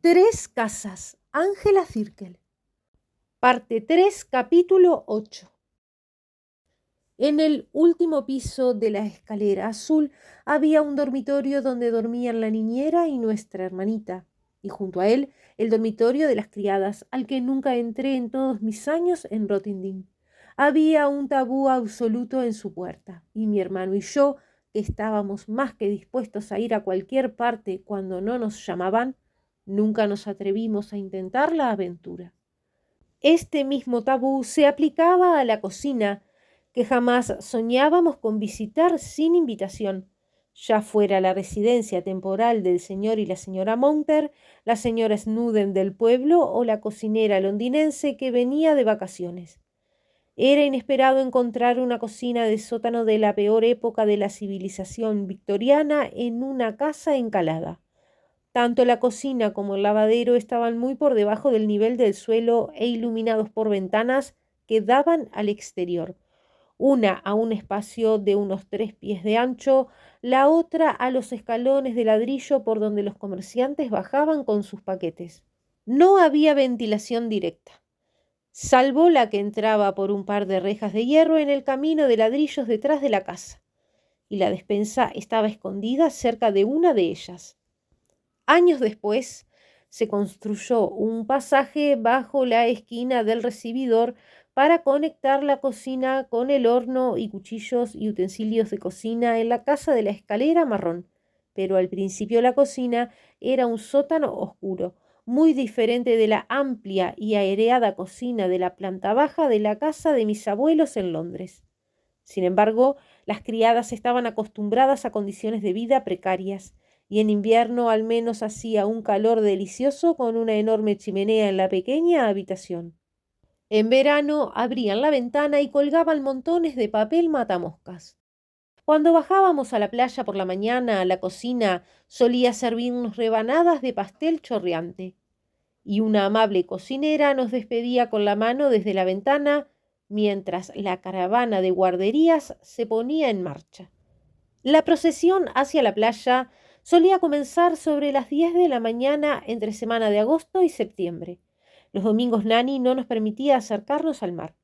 Tres casas, Angela Zirkel. Parte 3, capítulo 8. En el último piso de la escalera azul había un dormitorio donde dormían la niñera y nuestra hermanita, y junto a él el dormitorio de las criadas, al que nunca entré en todos mis años en Rottingdean. Había un tabú absoluto en su puerta, y mi hermano y yo, que estábamos más que dispuestos a ir a cualquier parte cuando no nos llamaban, nunca nos atrevimos a intentar la aventura. Este mismo tabú se aplicaba a la cocina, que jamás soñábamos con visitar sin invitación, ya fuera la residencia temporal del señor y la señora Mounter, la señora Snowden del pueblo o la cocinera londinense que venía de vacaciones. Era inesperado encontrar una cocina de sótano de la peor época de la civilización victoriana en una casa encalada. Tanto la cocina como el lavadero estaban muy por debajo del nivel del suelo e iluminados por ventanas que daban al exterior, una a un espacio de unos 3 pies de ancho, la otra a los escalones de ladrillo por donde los comerciantes bajaban con sus paquetes. No había ventilación directa, salvo la que entraba por un par de rejas de hierro en el camino de ladrillos detrás de la casa, y la despensa estaba escondida cerca de una de ellas. Años después, se construyó un pasaje bajo la esquina del recibidor para conectar la cocina con el horno y cuchillos y utensilios de cocina en la casa de la escalera marrón. Pero al principio la cocina era un sótano oscuro, muy diferente de la amplia y aireada cocina de la planta baja de la casa de mis abuelos en Londres. Sin embargo, las criadas estaban acostumbradas a condiciones de vida precarias, y en invierno al menos hacía un calor delicioso con una enorme chimenea en la pequeña habitación. En verano abrían la ventana y colgaban montones de papel matamoscas. Cuando bajábamos a la playa por la mañana, la cocina solía servirnos rebanadas de pastel chorreante, y una amable cocinera nos despedía con la mano desde la ventana mientras la caravana de guarderías se ponía en marcha. La procesión hacia la playa solía comenzar sobre las 10 de la mañana entre semana de agosto y septiembre. Los domingos Nani no nos permitía acercarnos al mar,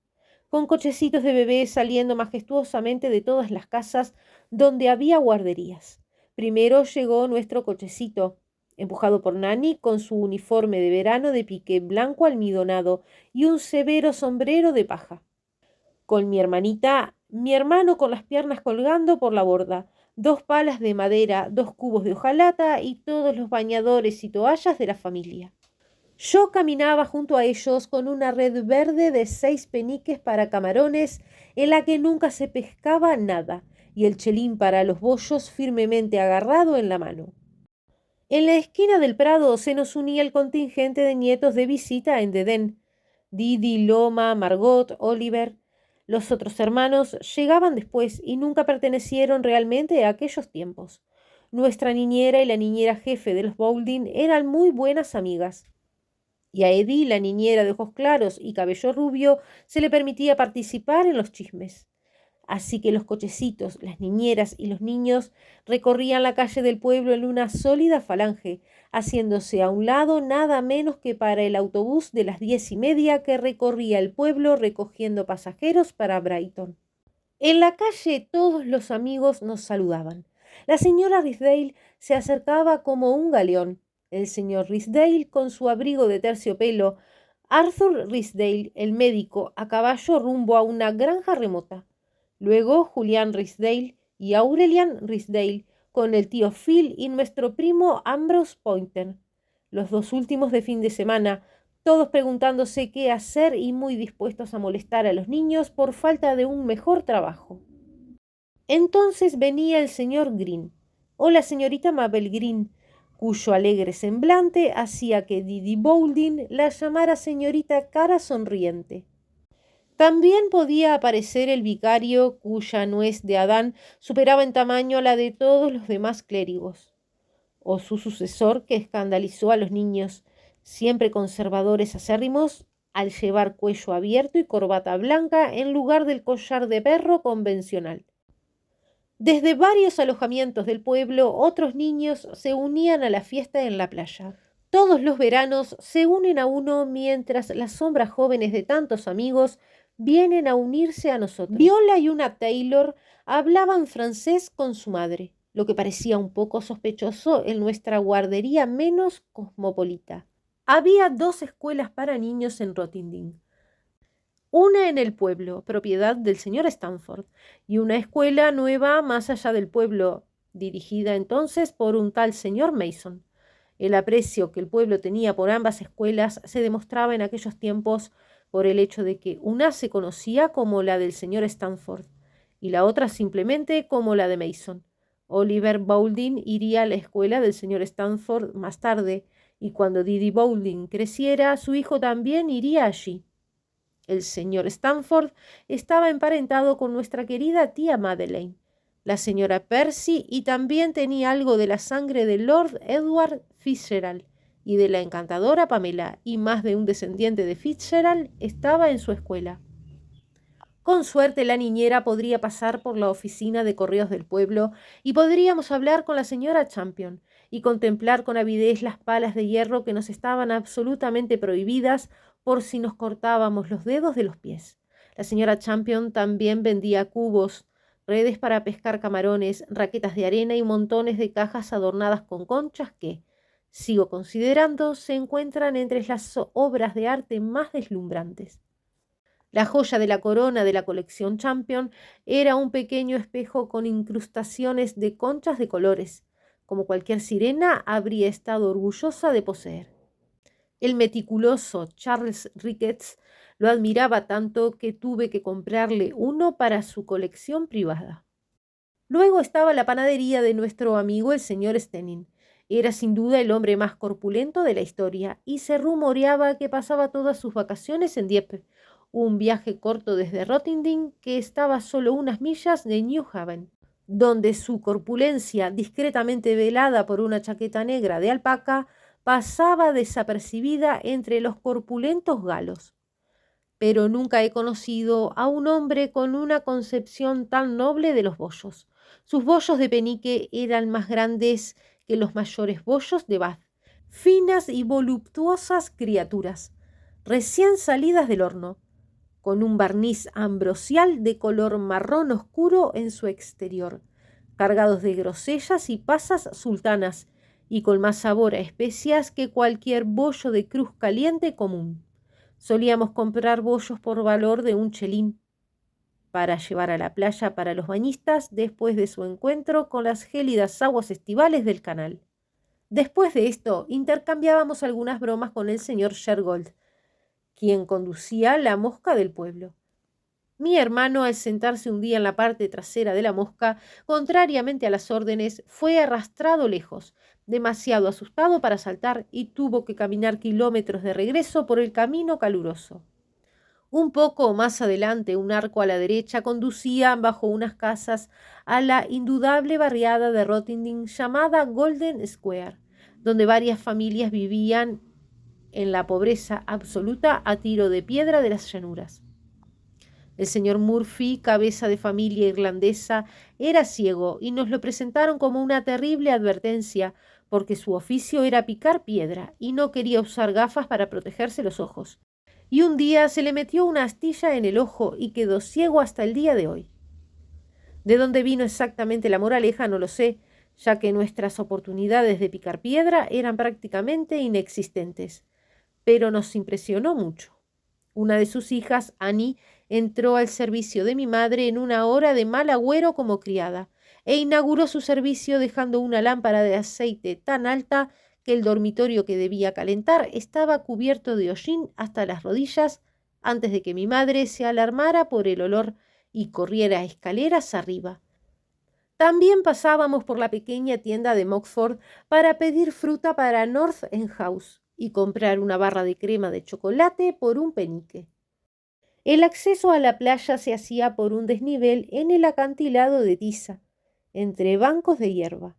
con cochecitos de bebés saliendo majestuosamente de todas las casas donde había guarderías. Primero llegó nuestro cochecito, empujado por Nani con su uniforme de verano de piqué blanco almidonado y un severo sombrero de paja. Con mi hermanita, mi hermano con las piernas colgando por la borda, 2 palas de madera, 2 cubos de hojalata y todos los bañadores y toallas de la familia. Yo caminaba junto a ellos con una red verde de 6 peniques para camarones en la que nunca se pescaba nada y el chelín para los bollos firmemente agarrado en la mano. En la esquina del prado se nos unía el contingente de nietos de visita en Dedén. Didi, Loma, Margot, Oliver. Los otros hermanos llegaban después y nunca pertenecieron realmente a aquellos tiempos. Nuestra niñera y la niñera jefe de los Boulding eran muy buenas amigas, y a Eddie, la niñera de ojos claros y cabello rubio, se le permitía participar en los chismes. Así que los cochecitos, las niñeras y los niños recorrían la calle del pueblo en una sólida falange, haciéndose a un lado nada menos que para el autobús de las 10:30 que recorría el pueblo recogiendo pasajeros para Brighton. En la calle todos los amigos nos saludaban. La señora Ridsdale se acercaba como un galeón, el señor Ridsdale con su abrigo de terciopelo, Arthur Ridsdale, el médico, a caballo rumbo a una granja remota. Luego Julián Ridsdale y Aurelian Ridsdale con el tío Phil y nuestro primo Ambrose Poynter. Los 2 últimos de fin de semana, todos preguntándose qué hacer y muy dispuestos a molestar a los niños por falta de un mejor trabajo. Entonces venía el señor Green, o la señorita Mabel Green, cuyo alegre semblante hacía que Didi Boulding la llamara señorita cara sonriente. También podía aparecer el vicario, cuya nuez de Adán superaba en tamaño a la de todos los demás clérigos, o su sucesor que escandalizó a los niños, siempre conservadores acérrimos, al llevar cuello abierto y corbata blanca en lugar del collar de perro convencional. Desde varios alojamientos del pueblo, otros niños se unían a la fiesta en la playa. Todos los veranos se unen a uno mientras las sombras jóvenes de tantos amigos vienen a unirse a nosotros. Viola y una Taylor hablaban francés con su madre, lo que parecía un poco sospechoso en nuestra guardería menos cosmopolita. Había 2 escuelas para niños en Rottingdean. Una en el pueblo, propiedad del señor Stanford, y una escuela nueva más allá del pueblo, dirigida entonces por un tal señor Mason. El aprecio que el pueblo tenía por ambas escuelas se demostraba en aquellos tiempos por el hecho de que una se conocía como la del señor Stanford y la otra simplemente como la de Mason. Oliver Bowling iría a la escuela del señor Stanford más tarde, y cuando Didi Bowling creciera, su hijo también iría allí. El señor Stanford estaba emparentado con nuestra querida tía Madeleine, la señora Percy, y también tenía algo de la sangre de Lord Edward Fitzgerald y de la encantadora Pamela, y más de un descendiente de Fitzgerald estaba en su escuela. Con suerte la niñera podría pasar por la oficina de correos del pueblo y podríamos hablar con la señora Champion y contemplar con avidez las palas de hierro que nos estaban absolutamente prohibidas por si nos cortábamos los dedos de los pies. La señora Champion también vendía cubos, redes para pescar camarones, raquetas de arena y montones de cajas adornadas con conchas que, sigo considerando, se encuentran entre las obras de arte más deslumbrantes. La joya de la corona de la colección Champion era un pequeño espejo con incrustaciones de conchas de colores, como cualquier sirena habría estado orgullosa de poseer. El meticuloso Charles Ricketts lo admiraba tanto que tuve que comprarle uno para su colección privada. Luego estaba la panadería de nuestro amigo el señor Stenning. Era sin duda el hombre más corpulento de la historia y se rumoreaba que pasaba todas sus vacaciones en Dieppe, un viaje corto desde Rottingdean que estaba a solo unas millas de New Haven, donde su corpulencia, discretamente velada por una chaqueta negra de alpaca, pasaba desapercibida entre los corpulentos galos. Pero nunca he conocido a un hombre con una concepción tan noble de los bollos. Sus bollos de penique eran más grandes que los mayores bollos de Bath, finas y voluptuosas criaturas, recién salidas del horno, con un barniz ambrosial de color marrón oscuro en su exterior, cargados de grosellas y pasas sultanas, y con más sabor a especias que cualquier bollo de cruz caliente común. Solíamos comprar bollos por valor de un chelín para llevar a la playa para los bañistas después de su encuentro con las gélidas aguas estivales del canal. Después de esto, intercambiábamos algunas bromas con el señor Shergold, quien conducía la mosca del pueblo. Mi hermano, al sentarse un día en la parte trasera de la mosca, contrariamente a las órdenes, fue arrastrado lejos, demasiado asustado para saltar, y tuvo que caminar kilómetros de regreso por el camino caluroso. Un poco más adelante, un arco a la derecha conducía bajo unas casas a la indudable barriada de Rottingdean llamada Golden Square, donde varias familias vivían en la pobreza absoluta a tiro de piedra de las llanuras. El señor Murphy, cabeza de familia irlandesa, era ciego y nos lo presentaron como una terrible advertencia porque su oficio era picar piedra y no quería usar gafas para protegerse los ojos. Y un día se le metió una astilla en el ojo y quedó ciego hasta el día de hoy. De dónde vino exactamente la moraleja no lo sé, ya que nuestras oportunidades de picar piedra eran prácticamente inexistentes, pero nos impresionó mucho. Una de sus hijas, Annie, entró al servicio de mi madre en una hora de mal agüero como criada, e inauguró su servicio dejando una lámpara de aceite tan alta que el dormitorio que debía calentar estaba cubierto de hollín hasta las rodillas antes de que mi madre se alarmara por el olor y corriera escaleras arriba. También pasábamos por la pequeña tienda de Moxford para pedir fruta para North End House y comprar una barra de crema de chocolate por un penique. El acceso a la playa se hacía por un desnivel en el acantilado de tiza, entre bancos de hierba.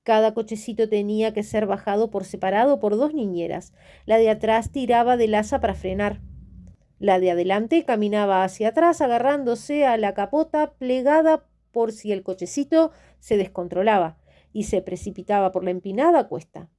Cada cochecito tenía que ser bajado por separado por 2 niñeras. La de atrás tiraba del asa para frenar. La de adelante caminaba hacia atrás agarrándose a la capota plegada por si el cochecito se descontrolaba y se precipitaba por la empinada cuesta.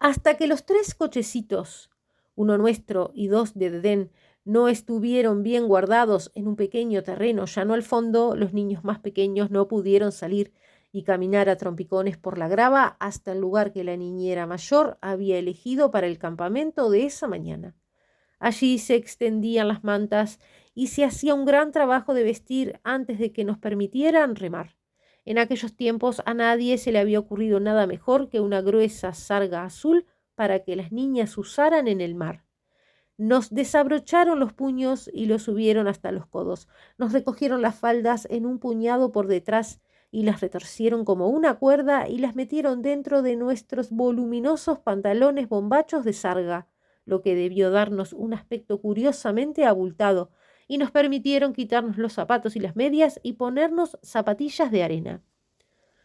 Hasta que los 3 cochecitos, uno nuestro y 2 de Dedén, no estuvieron bien guardados en un pequeño terreno llano al fondo, los niños más pequeños no pudieron salir y caminar a trompicones por la grava hasta el lugar que la niñera mayor había elegido para el campamento de esa mañana. Allí se extendían las mantas y se hacía un gran trabajo de vestir antes de que nos permitieran remar. En aquellos tiempos a nadie se le había ocurrido nada mejor que una gruesa sarga azul para que las niñas usaran en el mar. Nos desabrocharon los puños y los subieron hasta los codos. Nos recogieron las faldas en un puñado por detrás y las retorcieron como una cuerda y las metieron dentro de nuestros voluminosos pantalones bombachos de sarga, lo que debió darnos un aspecto curiosamente abultado, y nos permitieron quitarnos los zapatos y las medias y ponernos zapatillas de arena.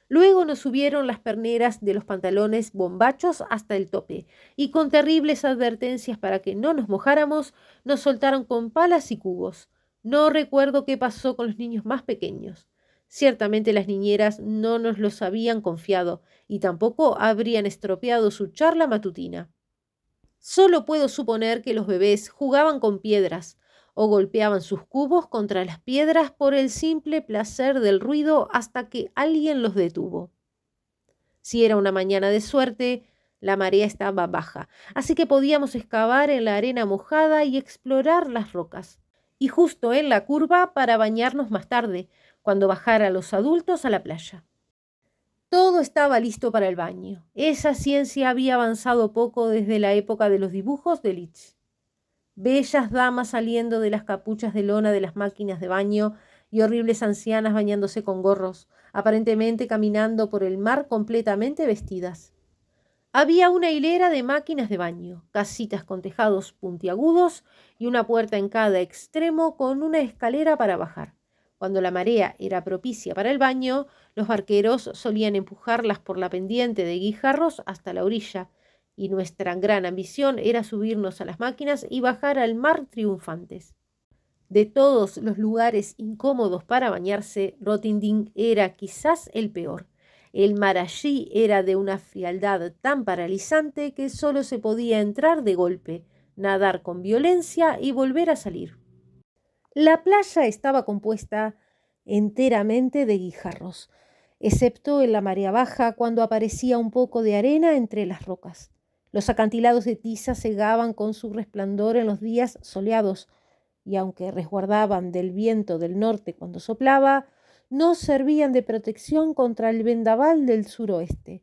Luego nos subieron las perneras de los pantalones bombachos hasta el tope, y con terribles advertencias para que no nos mojáramos, nos soltaron con palas y cubos. No recuerdo qué pasó con los niños más pequeños. Ciertamente las niñeras no nos los habían confiado, y tampoco habrían estropeado su charla matutina. Solo puedo suponer que los bebés jugaban con piedras, o golpeaban sus cubos contra las piedras por el simple placer del ruido hasta que alguien los detuvo. Si era una mañana de suerte, la marea estaba baja, así que podíamos excavar en la arena mojada y explorar las rocas, y justo en la curva para bañarnos más tarde, cuando bajaran los adultos a la playa. Todo estaba listo para el baño. Esa ciencia había avanzado poco desde la época de los dibujos de Leech. Bellas damas saliendo de las capuchas de lona de las máquinas de baño y horribles ancianas bañándose con gorros, aparentemente caminando por el mar completamente vestidas. Había una hilera de máquinas de baño, casitas con tejados puntiagudos y una puerta en cada extremo con una escalera para bajar. Cuando la marea era propicia para el baño, los barqueros solían empujarlas por la pendiente de guijarros hasta la orilla, y nuestra gran ambición era subirnos a las máquinas y bajar al mar triunfantes. De todos los lugares incómodos para bañarse, Rottingdean era quizás el peor. El mar allí era de una frialdad tan paralizante que solo se podía entrar de golpe, nadar con violencia y volver a salir. La playa estaba compuesta enteramente de guijarros, excepto en la marea baja, cuando aparecía un poco de arena entre las rocas. Los acantilados de tiza cegaban con su resplandor en los días soleados, y aunque resguardaban del viento del norte cuando soplaba, no servían de protección contra el vendaval del suroeste,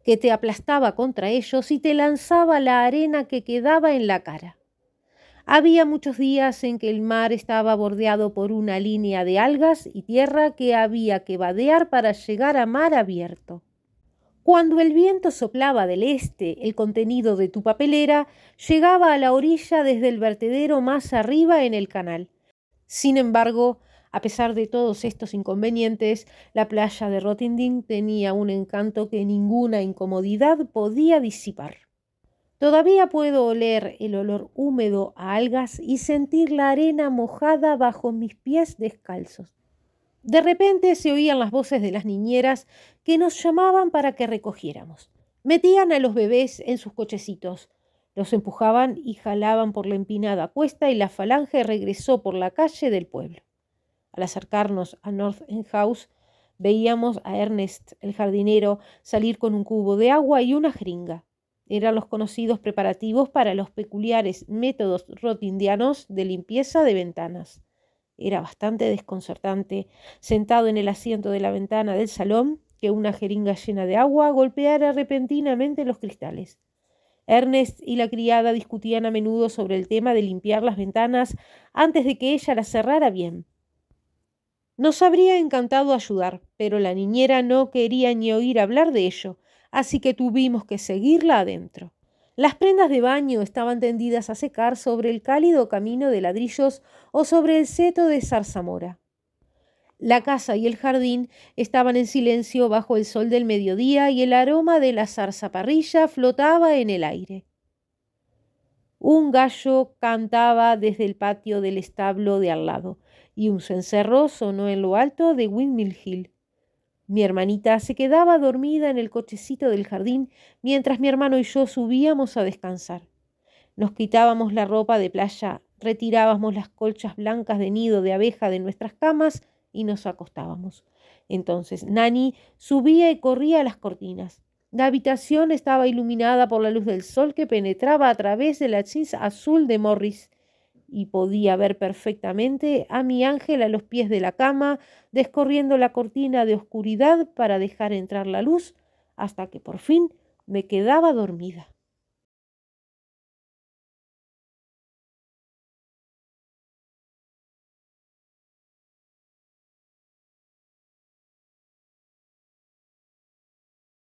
que te aplastaba contra ellos y te lanzaba la arena que quedaba en la cara. Había muchos días en que el mar estaba bordeado por una línea de algas y tierra que había que vadear para llegar a mar abierto. Cuando el viento soplaba del este, el contenido de tu papelera llegaba a la orilla desde el vertedero más arriba en el canal. Sin embargo, a pesar de todos estos inconvenientes, la playa de Rottingdean tenía un encanto que ninguna incomodidad podía disipar. Todavía puedo oler el olor húmedo a algas y sentir la arena mojada bajo mis pies descalzos. De repente se oían las voces de las niñeras que nos llamaban para que recogiéramos. Metían a los bebés en sus cochecitos, los empujaban y jalaban por la empinada cuesta y la falange regresó por la calle del pueblo. Al acercarnos a North End House, veíamos a Ernest, el jardinero, salir con un cubo de agua y una jeringa. Eran los conocidos preparativos para los peculiares métodos rottindianos de limpieza de ventanas. Era bastante desconcertante, sentado en el asiento de la ventana del salón, que una jeringa llena de agua golpeara repentinamente los cristales. Ernest y la criada discutían a menudo sobre el tema de limpiar las ventanas antes de que ella las cerrara bien. Nos habría encantado ayudar, pero la niñera no quería ni oír hablar de ello, así que tuvimos que seguirla adentro. Las prendas de baño estaban tendidas a secar sobre el cálido camino de ladrillos o sobre el seto de zarzamora. La casa y el jardín estaban en silencio bajo el sol del mediodía y el aroma de la zarzaparrilla flotaba en el aire. Un gallo cantaba desde el patio del establo de al lado y un cencerro sonó en lo alto de Windmill Hill. Mi hermanita se quedaba dormida en el cochecito del jardín mientras mi hermano y yo subíamos a descansar. Nos quitábamos la ropa de playa, retirábamos las colchas blancas de nido de abeja de nuestras camas y nos acostábamos. Entonces Nani subía y corría a las cortinas. La habitación estaba iluminada por la luz del sol que penetraba a través de la jeans azul de Morris y podía ver perfectamente a mi ángel a los pies de la cama, descorriendo la cortina de oscuridad para dejar entrar la luz, hasta que por fin me quedaba dormida.